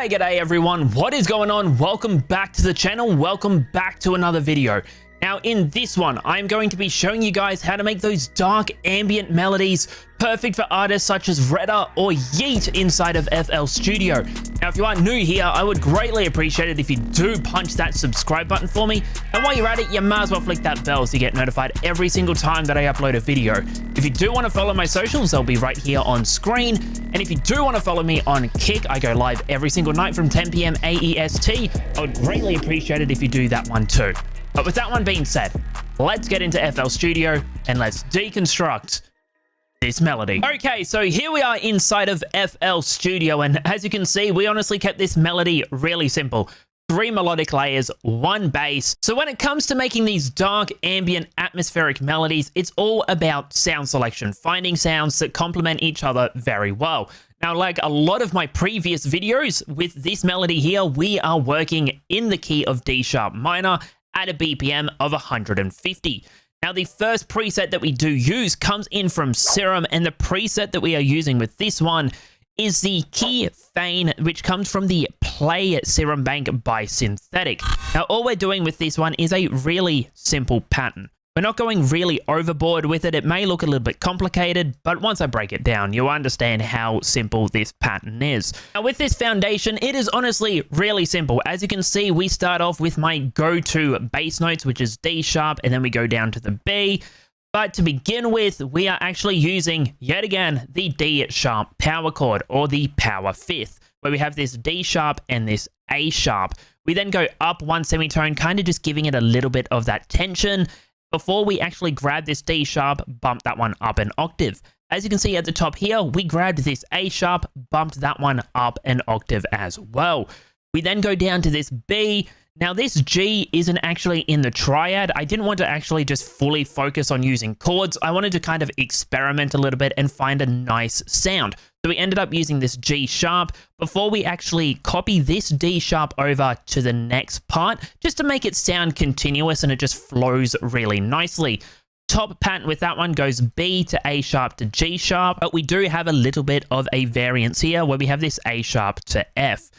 G'day everyone, what is going on? Welcome back to the channel, welcome back to another video. Now in this one, I'm going to be showing you guys how to make those dark ambient melodies perfect for artists such as Redda or Yeet inside of FL Studio. Now if you are new here, I would greatly appreciate it if you do punch that subscribe button for me, and while you're at it, you might as well flick that bell so you get notified every single time that I upload a video. If you do want to follow my socials, they'll be right here on screen, and if you do want to follow me on Kick, I go live every single night from 10 PM AEST. I would greatly appreciate it if you do that one too. But with that one being said, let's get into FL Studio and let's deconstruct this melody. Okay, so here we are inside of FL Studio, and as you can see, we honestly kept this melody really simple. 3 melodic layers, 1 bass. So when it comes to making these dark, ambient, atmospheric melodies, it's all about sound selection, finding sounds that complement each other very well. Now, like a lot of my previous videos with this melody here, we are working in the key of D sharp minor at a BPM of 150. Now, the first preset that we do use comes in from Serum, and the preset that we are using with this one is the key Feign, which comes from the Play Serum Bank by Synthetic. Now, all we're doing with this one is a really simple pattern. We're not going really overboard with it. It may look a little bit complicated, but once I break it down, you'll understand how simple this pattern is. Now, with this foundation, it is honestly really simple. As you can see, we start off with my go-to bass notes, which is D sharp, and then we go down to the B. But to begin with, we are actually using, yet again, the D sharp power chord, or the power fifth, where we have this D sharp and this A sharp. We then go up 1 semitone, kind of just giving it a little bit of that tension, before we actually grab this D sharp, bump that one up an octave. As you can see at the top here, we grabbed this A sharp, bumped that one up an octave as well. We then go down to this B. Now this G isn't actually in the triad. I didn't want to actually just fully focus on using chords. I wanted to kind of experiment a little bit and find a nice sound. So we ended up using this G sharp before we actually copy this D sharp over to the next part, just to make it sound continuous and it just flows really nicely. Top pattern with that one goes B to A sharp to G sharp, but we do have a little bit of a variance here where we have this A sharp to F.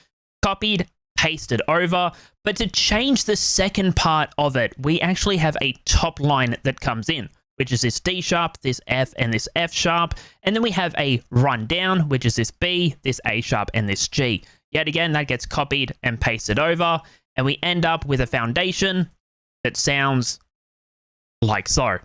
Copied, pasted over, but to change the second part of it, we actually have a top line that comes in, which is this D sharp, this F, and this F sharp. And then we have a run down, which is this B, this A sharp, and this G. Yet again, that gets copied and pasted over, and we end up with a foundation that sounds like so.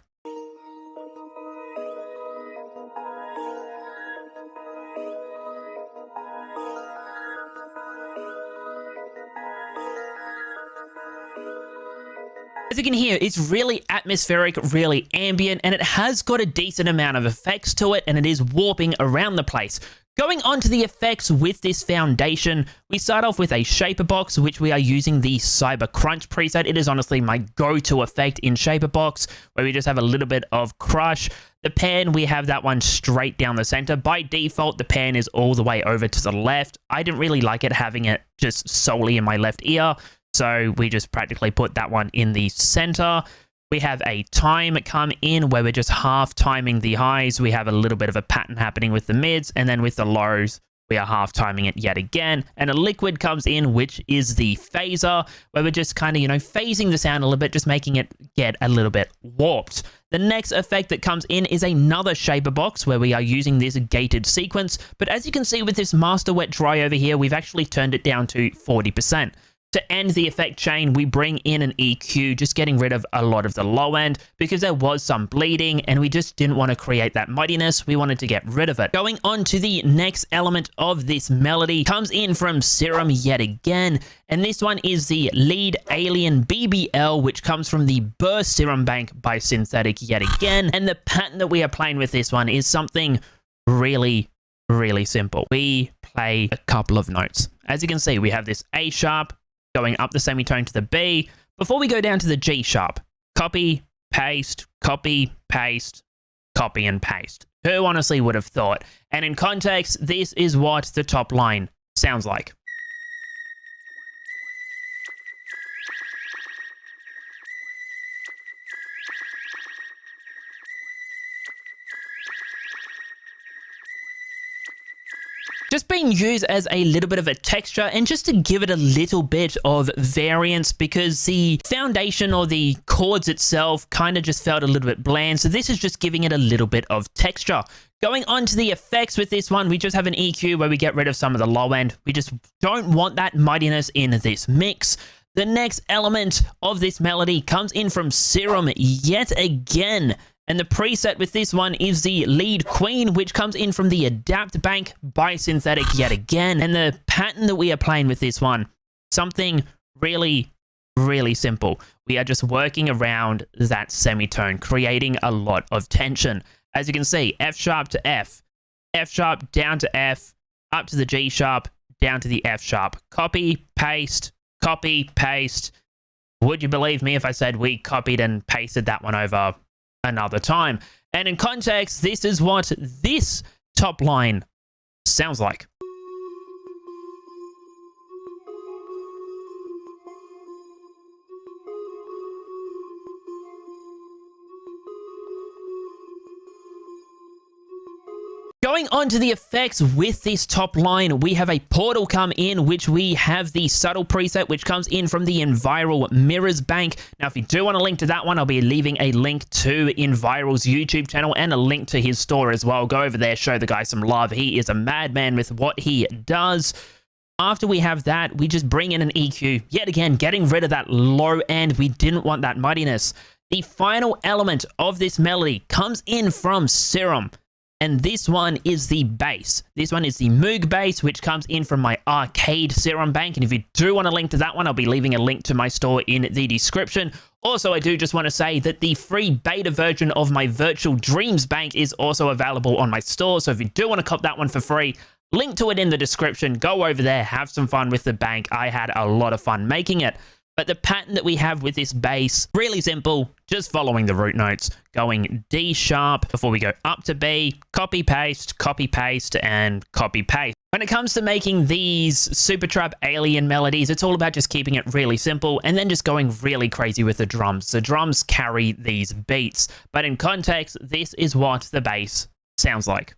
As you can hear, it's really atmospheric, really ambient, and it has got a decent amount of effects to it, and it is warping around the place. Going on to the effects with this foundation, we start off with a shaper box, which we are using the Cyber Crunch preset. It is honestly my go-to effect in shaper box, where we just have a little bit of crush. The pan, we have that one straight down the center. By default, the pan is all the way over to the left. I didn't really like it having it just solely in my left ear, so we just practically put that one in the center. We have a time come in where we're just half timing the highs. We have a little bit of a pattern happening with the mids, and then with the lows, we are half timing it yet again. And a liquid comes in, which is the phaser, where we're just kind of, phasing the sound a little bit, just making it get a little bit warped. The next effect that comes in is another shaper box where we are using this gated sequence. But as you can see with this master wet dry over here, we've actually turned it down to 40%. To end the effect chain, we bring in an EQ, just getting rid of a lot of the low end because there was some bleeding and we just didn't want to create that muddiness. We wanted to get rid of it. Going on to the next element of this melody comes in from Serum yet again, and this one is the Lead Alien BBL, which comes from the Burst Serum Bank by Synthetic yet again. And the pattern that we are playing with this one is something really simple. We play a couple of notes. As you can see, we have this A sharp going up the semitone to the B before we go down to the G sharp. Copy, paste, copy, paste, copy and paste. Who honestly would have thought? And in context, this is what the top line sounds like. Just being used as a little bit of a texture and just to give it a little bit of variance, because the foundation or the chords itself kind of just felt a little bit bland. So this is just giving it a little bit of texture. Going on to the effects with this one, we just have an EQ where we get rid of some of the low end. We just don't want that muddiness in this mix. The next element of this melody comes in from Serum yet again. And the preset with this one is the Lead Queen, which comes in from the Adapt Bank by Synthetic yet again. And the pattern that we are playing with this one, something really, really simple. We are just working around that semitone, creating a lot of tension. As you can see, F sharp to F sharp down to F, up to the G sharp, down to the F sharp. Copy, paste, copy, paste. Would you believe me if I said we copied and pasted that one over another time? And in context, this is what this top line sounds like. Going on to the effects with this top line, we have a portal come in, which we have the subtle preset, which comes in from the Enviral Mirrors Bank. Now, if you do want a link to that one, I'll be leaving a link to Enviral's YouTube channel and a link to his store as well. Go over there, show the guy some love. He is a madman with what he does. After we have that, we just bring in an EQ. Yet again, getting rid of that low end. We didn't want that muddiness. The final element of this melody comes in from Serum. And this one is the bass. This one is the Moog bass, which comes in from my Arcade Serum Bank. And if you do want a link to that one, I'll be leaving a link to my store in the description. Also, I do just want to say that the free beta version of my Virtual Dreams Bank is also available on my store. So if you do want to cop that one for free, link to it in the description. Go over there, have some fun with the bank. I had a lot of fun making it. But the pattern that we have with this bass, really simple, just following the root notes, going D sharp before we go up to B, copy paste, and copy paste. When it comes to making these SuperTrap alien melodies, it's all about just keeping it really simple and then just going really crazy with the drums. The drums carry these beats, but in context, this is what the bass sounds like.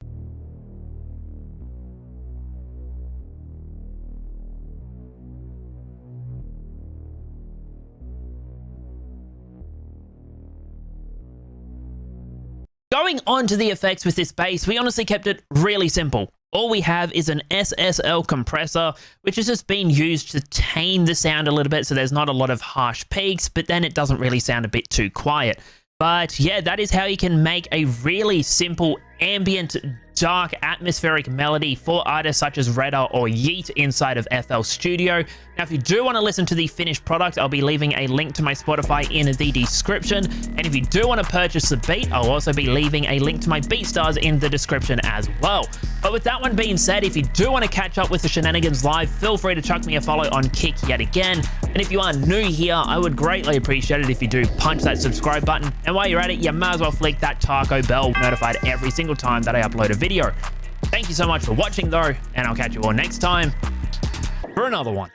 Going on to the effects with this bass, we honestly kept it really simple. All we have is an SSL compressor, which has just been used to tame the sound a little bit, so there's not a lot of harsh peaks, but then it doesn't really sound a bit too quiet. But yeah, that is how you can make a really simple ambient, dark, atmospheric melody for artists such as Redda or Yeet inside of FL Studio. Now, if you do want to listen to the finished product, I'll be leaving a link to my Spotify in the description. And if you do want to purchase the beat, I'll also be leaving a link to my BeatStars in the description as well. But with that one being said, if you do want to catch up with the shenanigans live, feel free to chuck me a follow on Kick yet again. And if you are new here, I would greatly appreciate it if you do punch that subscribe button. And while you're at it, you might as well flick that taco bell, notified every single time that I upload a video. Thank you so much for watching though, and I'll catch you all next time for another one.